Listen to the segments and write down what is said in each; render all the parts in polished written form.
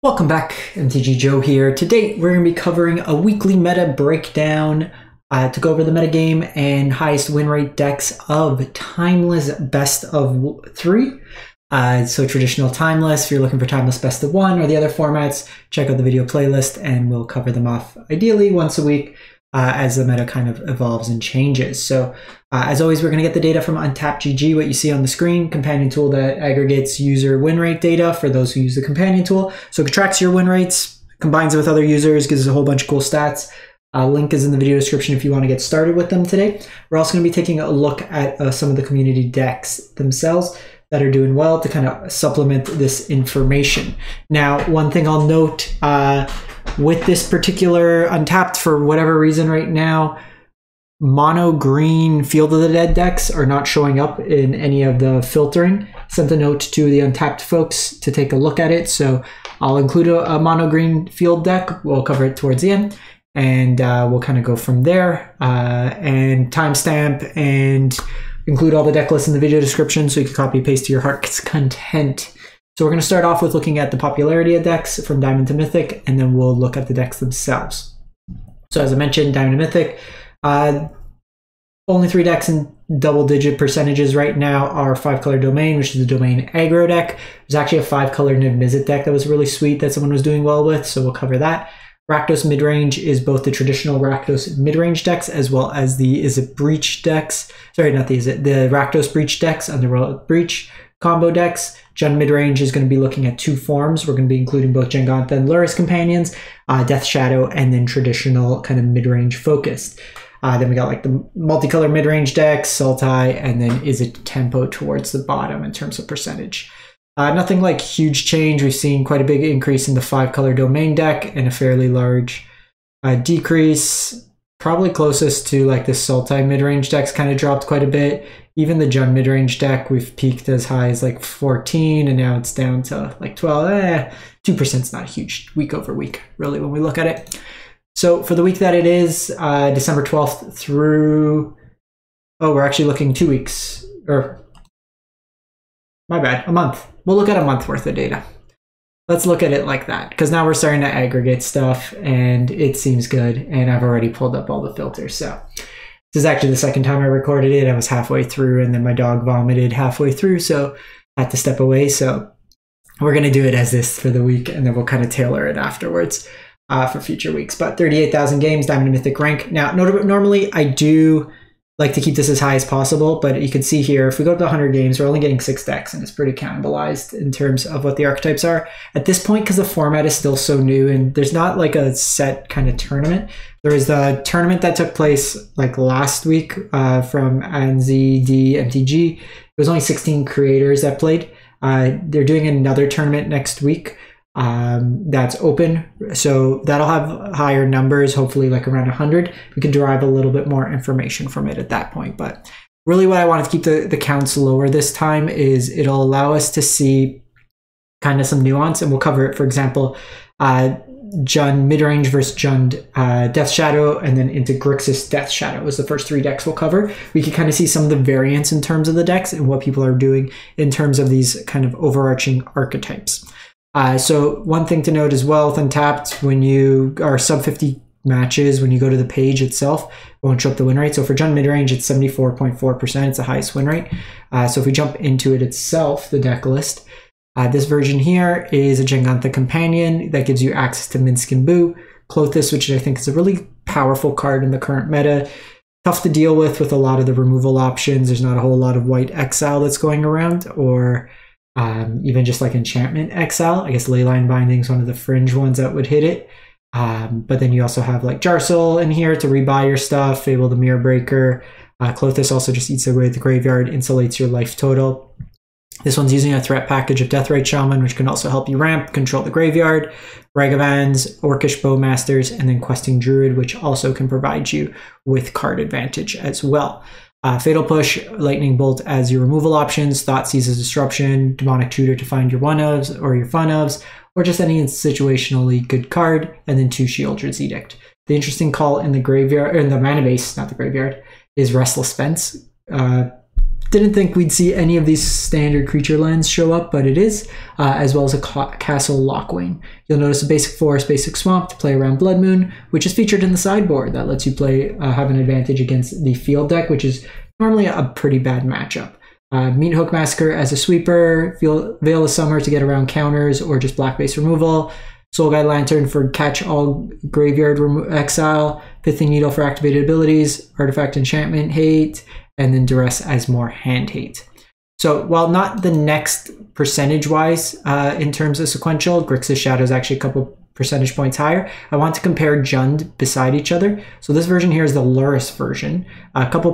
Welcome back, MTG Joe here. Today we're going to be covering a weekly meta breakdown to go over the metagame and highest win rate decks of Timeless best of 3. So traditional Timeless, if you're looking for Timeless best of 1 or the other formats, check out the video playlist and we'll cover them off ideally once a week as the meta kind of evolves and changes. So as always, we're going to get the data from Untapped.gg, what you see on the screen, companion tool that aggregates user win rate data for those who use the companion tool. So it tracks your win rates, combines it with other users, gives us a whole bunch of cool stats. Link is in the video description if you want to get started with them today. We're also going to be taking a look at some of the community decks themselves that are doing well to kind of supplement this information. Now, one thing I'll note with this particular Untapped, for whatever reason right now, mono green Field of the Dead decks are not showing up in any of the filtering. Sent a note to the Untapped folks to take a look at it. So I'll include a mono green field deck. We'll cover it towards the end and we'll kind of go from there and timestamp and include all the deck lists in the video description so you can copy paste to your heart's content. So we're going to start off with looking at the popularity of decks from Diamond to Mythic, and then we'll look at the decks themselves. So as I mentioned, Diamond to Mythic, only 3 decks in double-digit percentages right now are 5-color Domain, which is the Domain aggro deck. There's actually a 5-color Izzet deck that was really sweet that someone was doing well with, so we'll cover that. Rakdos Midrange is both the traditional Rakdos Midrange decks as well as the Izzet Breach decks. Sorry, not the Izzet, the Rakdos Breach decks and the Rakdos Breach combo decks. Jund Midrange is going to be looking at 2 forms. We're going to be including both Jengantha and Luris companions, Death Shadow, and then traditional kind of midrange focused. Then we got like the multicolor midrange decks, Sultai, and then Izzet Tempo towards the bottom in terms of percentage. Nothing like huge change. We've seen quite a big increase in the 5-color Domain deck and a fairly large decrease. Probably closest to like the Sultai midrange decks kind of dropped quite a bit. Even the Jund midrange deck, we've peaked as high as like 14 and now it's down to like 12. 2% is not a huge week over week, really, when we look at it. So for the week that it is, December 12th through, oh, we're actually looking 2 weeks, or my bad, a month. We'll look at a month worth of data. Let's look at it like that, because now we're starting to aggregate stuff and it seems good. And I've already pulled up all the filters. So this is actually the second time I recorded it. I was halfway through and then my dog vomited halfway through, so I had to step away. So we're going to do it as this for the week and then we'll kind of tailor it afterwards for future weeks. But 38,000 games, Diamond and Mythic rank. Now, normally I do like to keep this as high as possible, but you can see here, if we go up to 100 games, we're only getting 6 decks, and it's pretty cannibalized in terms of what the archetypes are. At this point, because the format is still so new, and there's not like a set kind of tournament. There was the tournament that took place like last week from NZD MTG. It was only 16 creators that played. They're doing another tournament next week that's open, so that'll have higher numbers, hopefully like around 100. We can derive a little bit more information from it at that point, but really what I wanted to keep the counts lower this time is it'll allow us to see kind of some nuance, and we'll cover it. For example, Jund Midrange versus Jund Death Shadow, and then into Grixis Death Shadow is the first 3 decks we'll cover. We can kind of see some of the variance in terms of the decks and what people are doing in terms of these kind of overarching archetypes. So one thing to note as well with Untapped, when you are sub 50 matches, when you go to the page itself, it won't show up the win rate. So for Jund Midrange, it's 74.4%. It's the highest win rate. So if we jump into it itself, the deck list, this version here is a Jengantha companion that gives you access to Minsk and Boo. Klothys, which I think is a really powerful card in the current meta. Tough to deal with a lot of the removal options. There's not a whole lot of white exile that's going around, or even just like enchantment exile. I guess Leyline Binding is one of the fringe ones that would hit it. But then you also have like Jarsoul in here to rebuy your stuff, Fable the Mirror Breaker. Klothys also just eats away at the graveyard, insulates your life total. This one's using a threat package of Deathrite Shaman, which can also help you ramp, control the graveyard, Ragavans, Orcish Bowmasters, and then Questing Druid, which also can provide you with card advantage as well. Fatal Push, Lightning Bolt as your removal options, Thoughtseize as Disruption, Demonic Tutor to find your one-ofs or your fun-ofs, or just any situationally good card, and then 2 Shieldred's Edict. The interesting call in the graveyard, or in the mana base, not the graveyard, is Restless Fence. Didn't think we'd see any of these standard creature lands show up, but it is, as well as a Castle Lockwing. You'll notice a basic forest, basic swamp to play around Blood Moon, which is featured in the sideboard. That lets you play have an advantage against the field deck, which is normally a pretty bad matchup. Meathook Massacre as a sweeper, Veil of Summer to get around counters or just black base removal, Soul Guide Lantern for catch all graveyard exile, Pithing Needle for activated abilities, Artifact Enchantment hate, and then Duress as more hand hate. So while not the next percentage-wise in terms of sequential, Grixis Shadow is actually a couple percentage points higher. I want to compare Jund beside each other. So this version here is the Lurrus version, a couple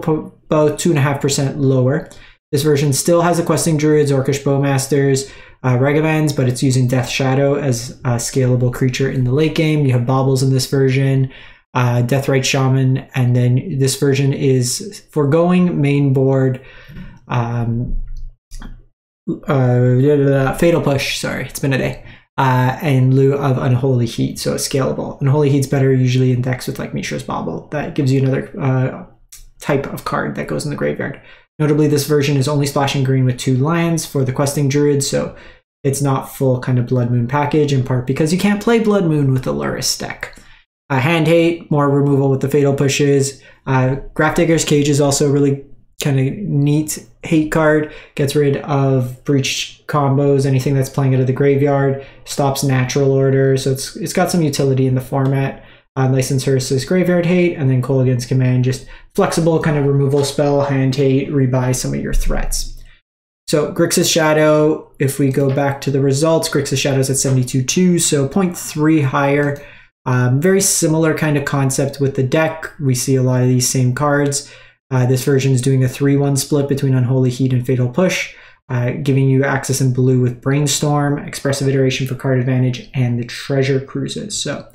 about 2.5% lower. This version still has the Questing Druids, Orcish Bowmasters, Regavans, but it's using Death Shadow as a scalable creature in the late game. You have Baubles in this version, Deathrite Shaman, and then this version is foregoing main board Fatal Push, sorry, it's been a day, in lieu of Unholy Heat, so it's scalable. Unholy Heat's better usually in decks with like Mishra's Bauble. That gives you another type of card that goes in the graveyard. Notably, this version is only splashing green with 2 lands for the Questing Druid, so it's not full kind of Blood Moon package, in part because you can't play Blood Moon with the Lurrus deck. Hand hate, more removal with the Fatal Pushes. Grafdigger's Cage is also a really kind of neat hate card. Gets rid of Breach combos, anything that's playing out of the graveyard. Stops Natural Order, so it's got some utility in the format. License Hearse's Graveyard Hate, and then Kolaghan's Command, just flexible kind of removal spell, hand hate, rebuy some of your threats. So Grixis Shadow, if we go back to the results, Grixis Shadow is at 72.2, so 0.3 higher. Very similar kind of concept with the deck. We see a lot of these same cards. This version is doing a 3-1 split between Unholy Heat and Fatal Push, giving you access in blue with Brainstorm, Expressive Iteration for card advantage, and the Treasure Cruises. So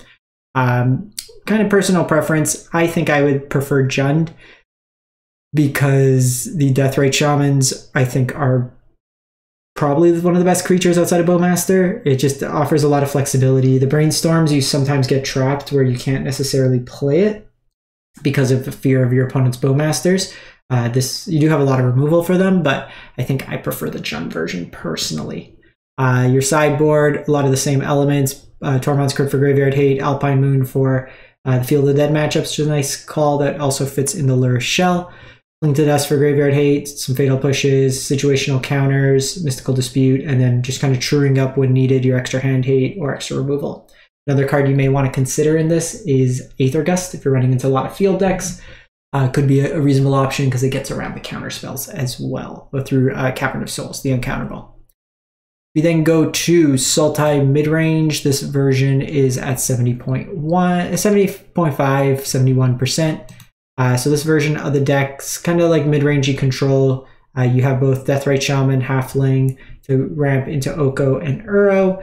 kind of personal preference, I think I would prefer Jund because the Deathrite Shamans, I think, are probably one of the best creatures outside of Bowmaster. It just offers a lot of flexibility. The Brainstorms, you sometimes get trapped where you can't necessarily play it because of the fear of your opponent's Bowmasters. You do have a lot of removal for them, but I think I prefer the Jund version personally. Your sideboard, a lot of the same elements. Tormod's Crypt for Graveyard Hate, Alpine Moon for the Field of the Dead matchups, which is a nice call that also fits in the Lurrus shell. Link to Dust for Graveyard Hate, some Fatal Pushes, situational counters, Mystical Dispute, and then just kind of truing up when needed your extra hand hate or extra removal. Another card you may want to consider in this is Aether Gust if you're running into a lot of field decks. Could be a reasonable option because it gets around the counter spells as well, but through Cavern of Souls, the uncounterable. We then go to Sultai Midrange. This version is at 70.5, 71%. So this version of the deck's kind of like mid-rangey control. You have both Deathrite Shaman, Halfling to ramp into Oko and Uro.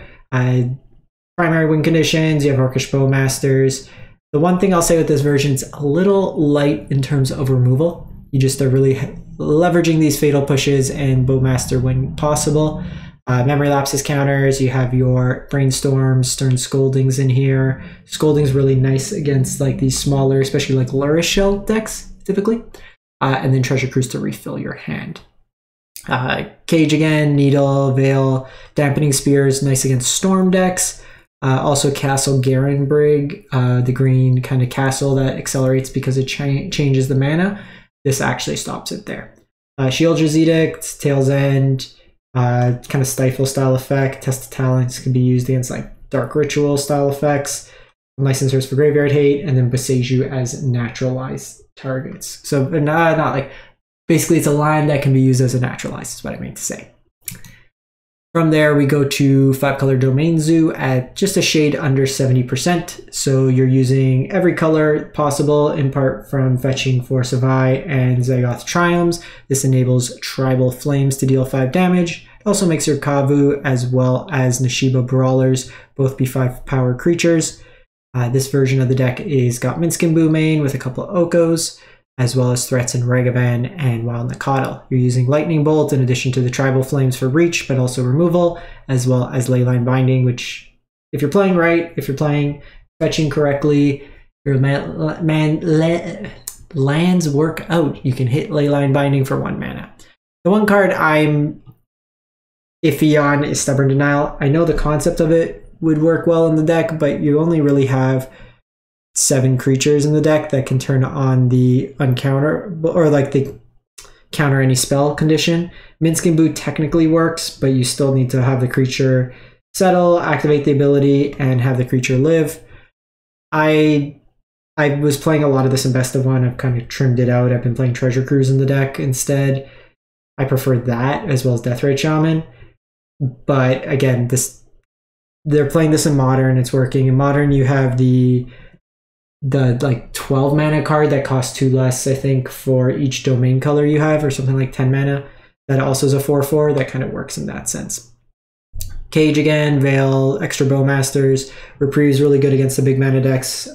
Primary win conditions, you have Orcish Bowmasters. The one thing I'll say with this version is a little light in terms of removal. You just are really leveraging these Fatal Pushes and Bowmaster when possible. Memory Lapses counters, you have your Brainstorms, Stern Scoldings in here. Scolding's really nice against like these smaller, especially like Lurrus shell decks, typically. And then Treasure Cruise to refill your hand. Cage again, Needle, Veil, Dampening Spears, nice against Storm decks. Also Castle Garenbrig, the green kind of castle that accelerates because it changes the mana. This actually stops it there. Shield's Edict, Tail's End, kind of Stifle style effect. Test of Talents can be used against like Dark Ritual style effects. License Hearse for Graveyard Hate, and then Boseiju as naturalized targets. So not like, basically it's a line that can be used as a naturalized is what I mean to say. From there, we go to 5-color Domain Zoo at just a shade under 70%. So you're using every color possible, in part from fetching Force of Eye and Zagoth Triumphs. This enables Tribal Flames to deal 5 damage. It also makes your Kavu as well as Nashiba Brawlers both be 5-power creatures. This version of the deck is got Minskin Boomain with a couple of Okos, as well as threats in Ragavan and Wild Nacatl. You're using Lightning Bolt in addition to the Tribal Flames for reach, but also removal, as well as Leyline Binding, which, if you're playing right, if you're playing fetching correctly, your lands work out. You can hit Leyline Binding for 1 mana. The one card I'm iffy on is Stubborn Denial. I know the concept of it would work well in the deck, but you only really have 7 creatures in the deck that can turn on the uncounter, or like the counter any spell condition. Minsc Boot technically works, but you still need to have the creature settle, activate the ability, and have the creature live. I was playing a lot of this in Best of One. I've kind of trimmed it out. I've been playing Treasure Cruise in the deck instead. I prefer that as well as Deathrite Shaman. But again, they're playing this in Modern. It's working. In Modern, you have the like 12 mana card that costs 2 less, I think, for each domain color you have, or something like 10 mana. That also is a 4/4. That kind of works in that sense. Cage again, Veil, extra Bowmasters. Reprieve's really good against the big mana decks,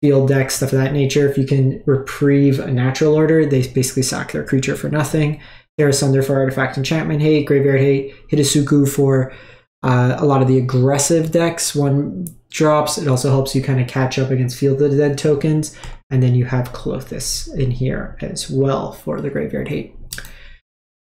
field decks, stuff of that nature. If you can reprieve a natural order, they basically sack their creature for nothing. Terra Sunder for artifact enchantment hate, Graveyard hate, Hidetsugu for a lot of the aggressive decks, 1-drops. It also helps you kind of catch up against Field of the Dead tokens. And then you have Klothys in here as well for the Graveyard hate.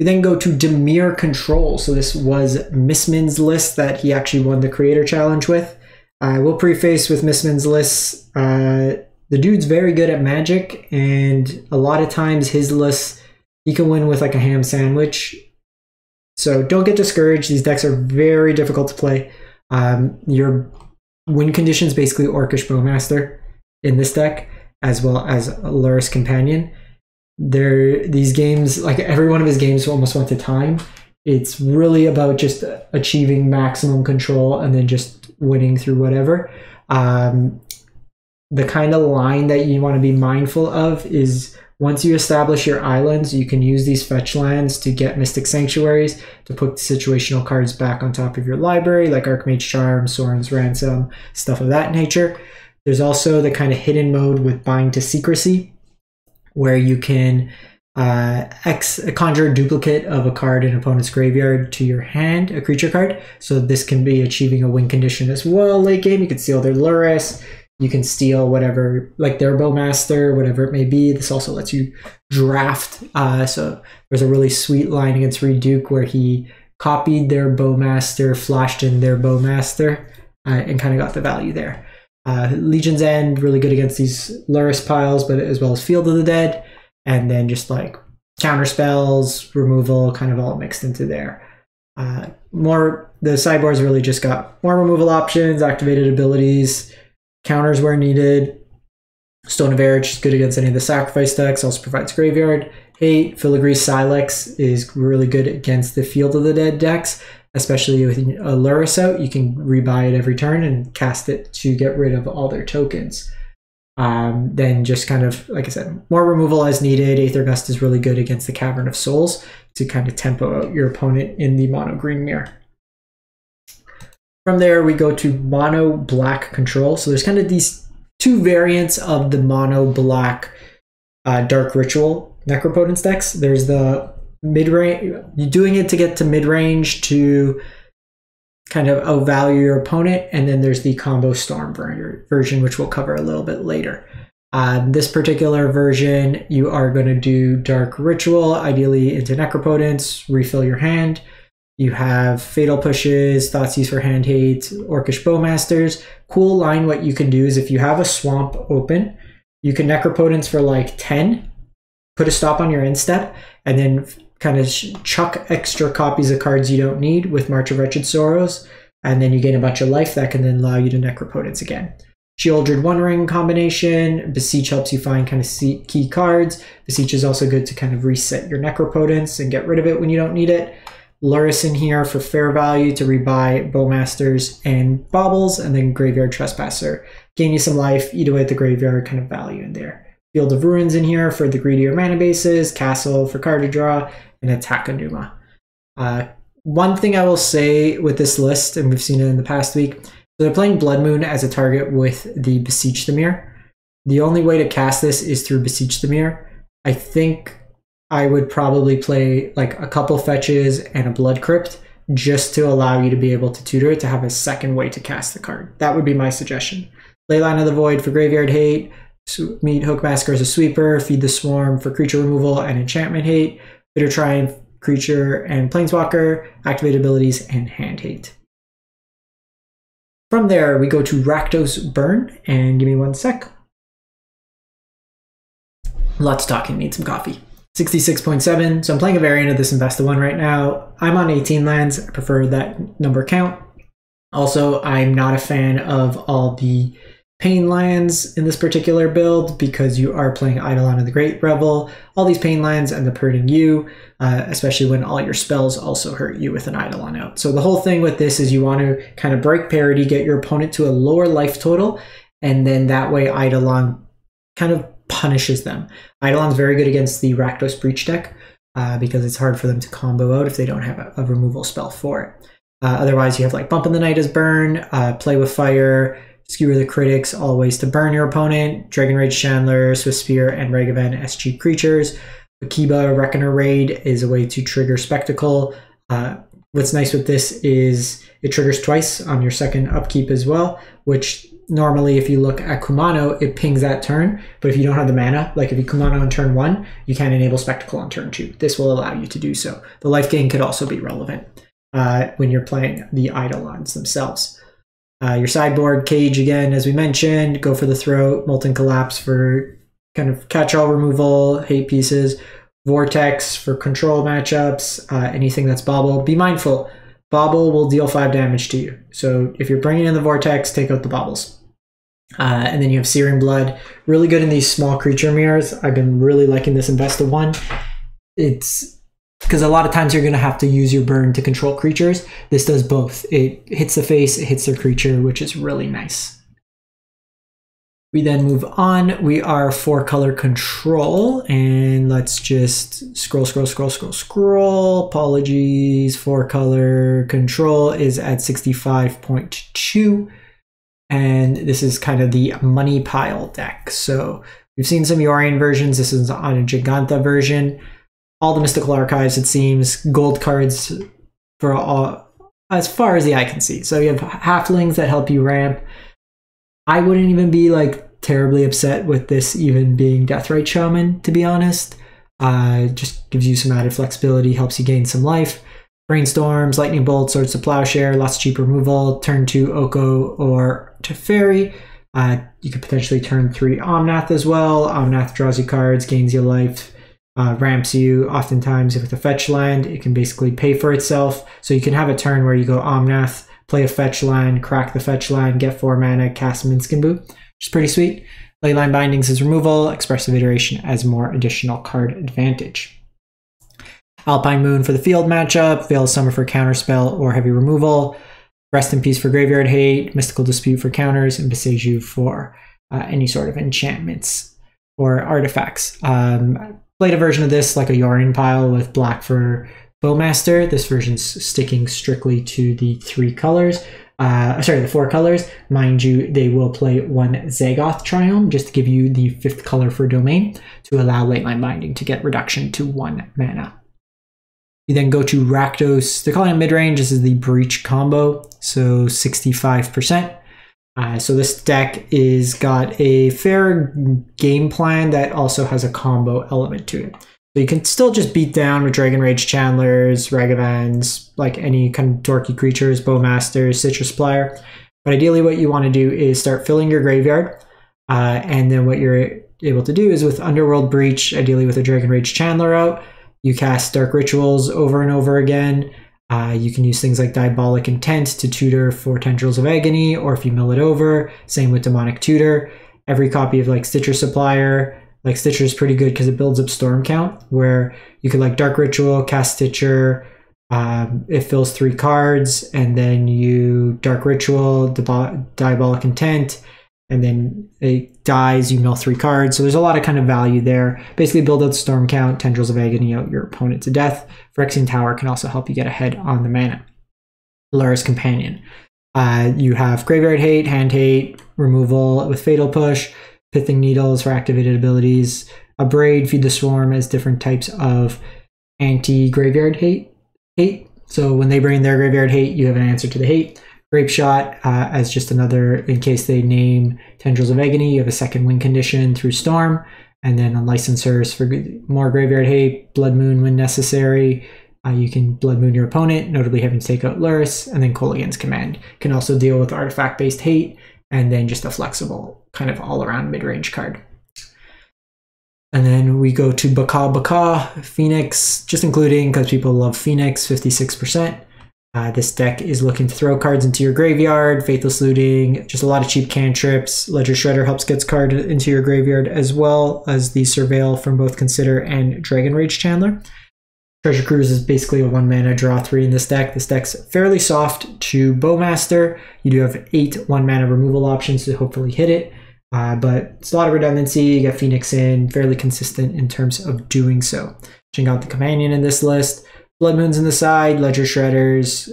We then go to Dimir Control. So this was Missman's list that he actually won the Creator Challenge with. I will preface with Missman's lists. The dude's very good at Magic, and a lot of times his lists, he can win with like a ham sandwich. So don't get discouraged. These decks are very difficult to play. Your win conditions basically Orcish Bowmaster in this deck, as well as Luris Companion. These games, like every one of his games almost went to time. It's really about just achieving maximum control and then just winning through whatever. The kind of line that you want to be mindful of is once you establish your islands, you can use these fetch lands to get Mystic Sanctuaries to put situational cards back on top of your library, like Archmage Charm, Sorin's Ransom, stuff of that nature. There's also the kind of hidden mode with Bind to Secrecy, where you can conjure a duplicate of a card in an opponent's graveyard to your hand, a creature card. So this can be achieving a win condition as well late game. You can steal their Luris, you can steal whatever, like their Bowmaster, whatever it may be. This also lets you draft. So there's a really sweet line against Reed Duke where he copied their Bowmaster, flashed in their Bowmaster, and kind of got the value there. Legion's End, really good against these Luris piles, but as well as Field of the Dead. And then just like counter spells, removal, kind of all mixed into there. The sideboard's really just got more removal options, activated abilities, counters where needed. Stone of Erich is good against any of the sacrifice decks, also provides graveyard hate. Filigree Silex is really good against the Field of the Dead decks, especially with a Luris out. You can rebuy it every turn and cast it to get rid of all their tokens. Then just kind of, like I said, more removal as needed. Aether Gust is really good against the Cavern of Souls to kind of tempo out your opponent in the mono green mirror. From there, we go to mono black control. So there's kind of these two variants of the mono black Dark Ritual Necropotence decks. There's the mid-range, you're doing it to get to mid-range to kind of outvalue your opponent, and then there's the combo Storm version, which we'll cover a little bit later. This particular version, you are going to do Dark Ritual, ideally into Necropotence, refill your hand. You have Fatal Pushes, Thoughtseize for Hand Hate, Orcish Bowmasters. Cool line, what you can do is if you have a swamp open, you can Necropotence for like 10, put a stop on your end step, and then kind of chuck extra copies of cards you don't need with March of Wretched Sorrows, and then you gain a bunch of life that can then allow you to Necropotence again. Sheoldred One Ring combination. Beseech helps you find kind of key cards. Beseech is also good to kind of reset your Necropotence and get rid of it when you don't need it. Luris in here for fair value to rebuy Bowmasters and Baubles, and then Graveyard Trespasser. Gain you some life, eat away at the graveyard, kind of value in there. Field of Ruins in here for the greedier mana bases, Castle for card to draw, and Attack Anuma. One thing I will say with this list, and we've seen it in the past week, so they're playing Blood Moon as a target with the Beseech the Mirror. The only way to cast this is through Beseech the Mirror. I think I would probably play like a couple fetches and a Blood Crypt just to allow you to be able to tutor it to have a second way to cast the card. That would be my suggestion. Leyline of the Void for Graveyard Hate, Meet Hookmasker as a sweeper, Feed the Swarm for creature removal and enchantment hate, Bitter Triumph, Creature and Planeswalker, activated abilities, and hand hate. From there, we go to Rakdos Burn, and give me 1 sec. Lots of talking, need some coffee. 66.7, so I'm playing a variant of this Investa one right now. I'm on 18 lands, I prefer that number count. Also, I'm not a fan of all the pain lands in this particular build because you are playing Eidolon of the Great Revel. All these pain lands end up hurting you, especially when all your spells also hurt you with an Eidolon out. So the whole thing with this is you want to kind of break parity, get your opponent to a lower life total, and then that way Eidolon kind of punishes them. Eidolon's very good against the Rakdos Breach deck because it's hard for them to combo out if they don't have a removal spell for it. Otherwise, you have like Bump in the Night as Burn, Play with Fire, Skewer the Critics, all ways to burn your opponent, Dragon Rage Chandler, Swift Spear, and Ragavan as cheap creatures. Akiba Reckoner Raid is a way to trigger Spectacle. What's nice with this is it triggers twice on your second upkeep as well, which normally if you look at Kumano, it pings that turn, but if you don't have the mana, like if you Kumano on turn 1, you can't enable Spectacle on turn 2. This will allow you to do so. The life gain could also be relevant when you're playing the Eidolons themselves. Your sideboard, Cage again, as we mentioned, go for the throat, Molten Collapse for kind of catch-all removal, hate pieces, Vortex for control matchups, anything that's Bauble. Be mindful, Bauble will deal 5 damage to you. So if you're bringing in the Vortex, take out the Baubles. And then you have Searing Blood, really good in these small creature mirrors. I've been really liking this Investa one. It's because a lot of times you're going to have to use your burn to control creatures. This does both. It hits the face, it hits the creature, which is really nice. We then move on. We are 4-color control, and let's just scroll. Apologies. 4-color control is at 65.2, and this is kind of the money pile deck. So we've seen some Yorion versions. This is on a Giganta version. All the mystical archives, it seems, gold cards for all, as far as the eye can see. So you have halflings that help you ramp. I wouldn't even be like terribly upset with this even being Deathrite Shaman, to be honest. Just gives you some added flexibility, helps you gain some life. Brainstorms, Lightning Bolt, Swords to Plowshare, lots of cheap removal. Turn 2 Oko or Teferi. You could potentially turn 3 Omnath as well. Omnath draws you cards, gains you life. Ramps you. Oftentimes with a fetch land, it can basically pay for itself. So you can have a turn where you go Omnath, play a fetch land, crack the fetch land, get 4 mana, cast Minskinbu, which is pretty sweet. Leyline Bindings is removal, Expressive Iteration as more additional card advantage. Alpine Moon for the field matchup, Veil Summer for counterspell or heavy removal, Rest in Peace for graveyard hate, Mystical Dispute for counters, and Beseju for any sort of enchantments or artifacts. Played a version of this like a Yorion pile with black for Bowmaster. This version's sticking strictly to the 3 colors. The 4 colors. Mind you, they will play 1 Zagoth Triome just to give you the 5th color for Domain to allow Leyline Binding to get reduction to 1 mana. We then go to Rakdos. They're calling it Midrange. This is the Breach combo, so 65%. So this deck is got a fair game plan that also has a combo element to it. So you can still just beat down with Dragon Rage Chandlers, Ragavans, like any kind of dorky creatures, Bowmasters, Citrus Plier. But ideally what you want to do is start filling your graveyard. And then what you're able to do is with Underworld Breach, ideally with a Dragon Rage Chandler out, you cast Dark Rituals over and over again. You can use things like Diabolic Intent to tutor for Tendrils of Agony, or if you mill it over, same with Demonic Tutor. Every copy of like Stitcher Supplier, like Stitcher is pretty good because it builds up storm count, where you could like Dark Ritual, cast Stitcher, it fills 3 cards, and then you Dark Ritual, Diabolic Intent, and then it dies, you mill 3 cards. So there's a lot of kind of value there. Basically build out storm count, Tendrils of Agony out your opponent to death. Phyrexian Tower can also help you get ahead on the mana. Lara's Companion. You have Graveyard Hate, Hand Hate, removal with Fatal Push, Pithing Needles for activated abilities, Abrade, Feed the Swarm as different types of anti-graveyard hate. So when they bring their graveyard hate, you have an answer to the hate. Grape Shot as just another, in case they name Tendrils of Agony, you have a second win condition through Storm. And then on licensors for more graveyard hate, Blood Moon when necessary. You can Blood Moon your opponent, notably having to take out Luris, and then Kolaghan's Command can also deal with artifact-based hate, and then just a flexible kind of all-around mid-range card. And then we go to Baka Phoenix, just including because people love Phoenix, 56%. This deck is looking to throw cards into your graveyard, Faithless Looting, just a lot of cheap cantrips. Ledger Shredder helps get cards into your graveyard, as well as the Surveil from both Consider and Dragon Rage Chandler. Treasure Cruise is basically a 1-mana draw 3 in this deck. This deck's fairly soft to Bowmaster. You do have 8 1-mana removal options to hopefully hit it, but it's a lot of redundancy. You get Phoenix in, fairly consistent in terms of doing so. Check out the Companion in this list. Blood Moons in the side, Ledger Shredders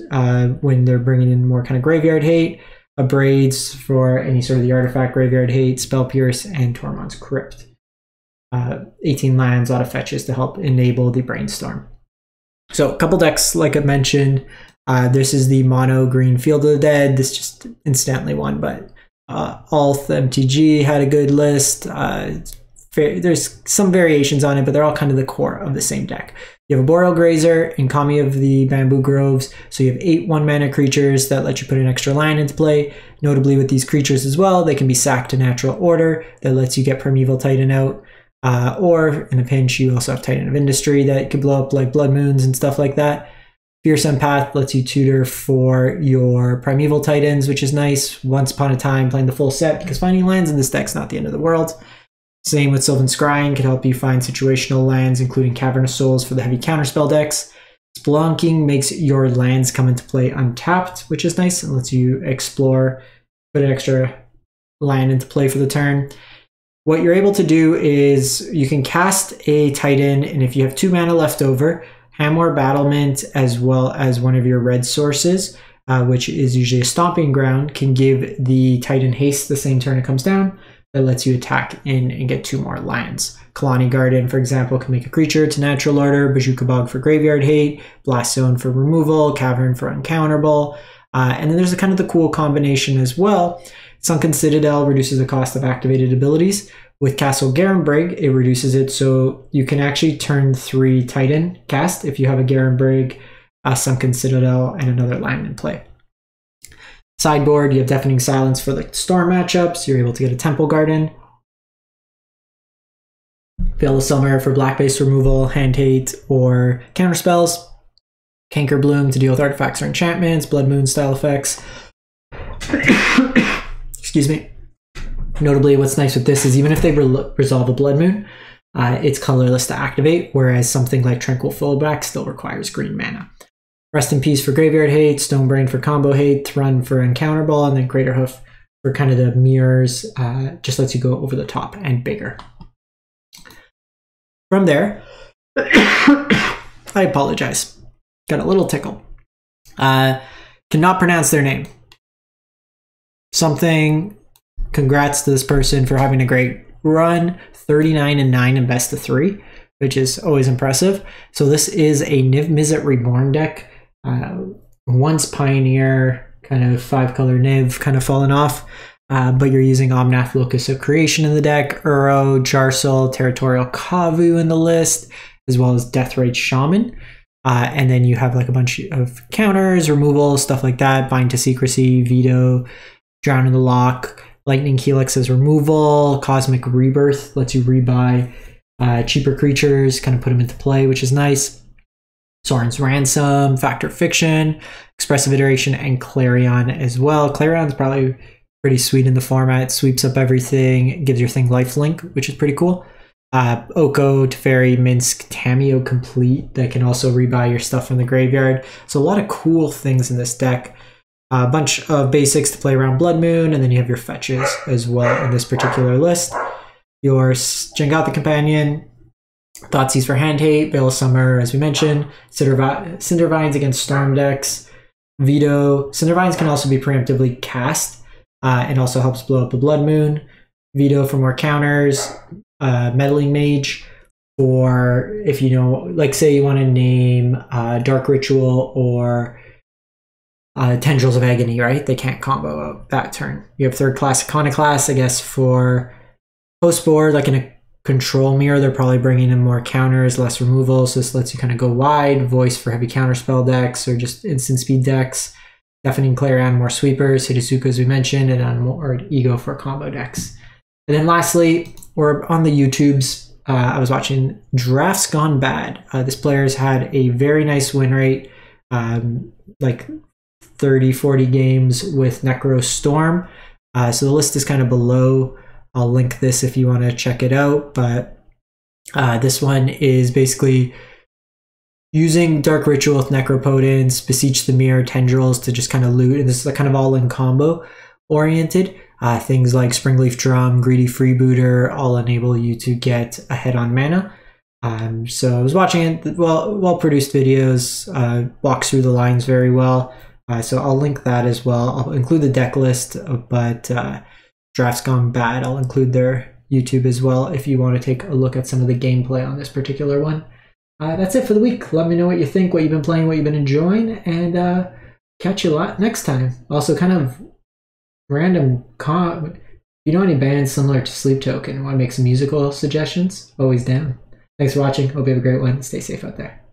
when they're bringing in more kind of graveyard hate, Abrades for any sort of the artifact graveyard hate, Spell Pierce, and Tormod's Crypt. 18 lands, a lot of fetches to help enable the Brainstorm. So a couple decks, like I mentioned, this is the mono green Field of the Dead. This just instantly won, but Alth MTG had a good list. There's some variations on it, but they're all kind of the core of the same deck. You have a Boreal Grazer and Kami of the Bamboo Groves, so you have 8 1-mana creatures that let you put an extra land into play. Notably with these creatures as well, they can be sacked to natural order that lets you get Primeval Titan out. Or in a pinch, you also have Titan of Industry that could blow up like Blood Moons and stuff like that. Fierce Empath lets you tutor for your Primeval Titans, which is nice. Once upon a time, playing the full set, because finding lands in this deck's not the end of the world. Same with Sylvan Scrying, can help you find situational lands, including Cavern of Souls for the heavy counterspell decks. Spelunking makes your lands come into play untapped, which is nice, and lets you explore, put an extra land into play for the turn. What you're able to do is you can cast a Titan, and if you have 2 mana left over, Hamor Battlement as well as one of your red sources, which is usually a Stomping Ground, can give the Titan haste the same turn it comes down. That lets you attack in and get 2 more lands. Kalani Garden, for example, can make a creature to natural order, Bajuka Bog for graveyard hate, Blast Zone for removal, Cavern for uncounterable. And then there's a kind of the cool combination as well. Sunken Citadel reduces the cost of activated abilities. With Castle Garenbrig, it reduces it, so you can actually turn 3 Titan cast if you have a Garenbrig, a Sunken Citadel, and another land in play. Sideboard, you have Deafening Silence for the Storm matchups. You're able to get a Temple Garden. Veil of Summer for black-based removal, hand hate, or counterspells. Canker Bloom to deal with artifacts or enchantments, Blood Moon style effects. Excuse me. Notably, what's nice with this is even if they resolve a Blood Moon, it's colorless to activate, whereas something like Tranquil Fallback still requires green mana. Rest in Peace for graveyard hate, Stonebrain for combo hate, Thrun for encounterable, and then Greater Hoof for kind of the mirrors, just lets you go over the top and bigger. From there, I apologize. Got a little tickle. Cannot pronounce their name. Congrats to this person for having a great run, 39-9 in best of 3, which is always impressive. So this is a Niv Mizzet Reborn deck. Once Pioneer, kind of 5-color Niv, kind of fallen off, but you're using Omnath Locus of Creation in the deck, Uro, Jarsel, Territorial Kavu in the list, as well as Deathrite Shaman. And then you have like a bunch of counters, removal, stuff like that, Bind to Secrecy, Veto, Drown in the Lock, Lightning Helix as removal, Cosmic Rebirth lets you rebuy cheaper creatures, kind of put them into play, which is nice. Soren's Ransom, Factor Fiction, Expressive Iteration, and Clarion as well. Clarion's probably pretty sweet in the format. Sweeps up everything, gives your thing lifelink, which is pretty cool. Oko, Teferi, Minsk, Tameo Complete that can also rebuy your stuff from the graveyard. So a lot of cool things in this deck. A bunch of basics to play around Blood Moon, and then you have your fetches as well in this particular list. Your Jengath Companion, Thoughtseize for hand hate, Veil of Summer, as we mentioned, Cindervines against Storm decks, Veto. Cindervines can also be preemptively cast, and also helps blow up a Blood Moon. Veto for more counters, Meddling Mage for if you know, like say you want to name Dark Ritual or Tendrils of Agony, right? They can't combo out that turn. You have third class Iconoclast, I guess, for post board, like in a control mirror, they're probably bringing in more counters, less removals. So this lets you kind of go wide, voice for heavy counterspell decks or just instant speed decks. Deafening Clarion on more sweepers, Hidetsuka as we mentioned, and on more Ego for combo decks. And then lastly, we're on the YouTubes. I was watching Drafts Gone Bad. This player's had a very nice win rate, like 30, 40 games with Necro Storm. So the list is kind of below. I'll link this if you want to check it out. But this one is basically using Dark Ritual with Necropotence, Beseech the Mirror, Tendrils to just kind of loot. And this is kind of all in combo oriented. Things like Springleaf Drum, Greedy Freebooter all enable you to get ahead on mana. So I was watching it, well-produced videos, walks through the lines very well. So I'll link that as well. I'll include the deck list, but Drafts Gone Bad, I'll include their YouTube as well if you want to take a look at some of the gameplay on this particular one. That's it for the week. Let me know what you think, what you've been playing, what you've been enjoying, and catch you a lot next time. Also, kind of random if you know any bands similar to Sleep Token and want to make some musical suggestions, always down. Thanks for watching. Hope you have a great one. Stay safe out there.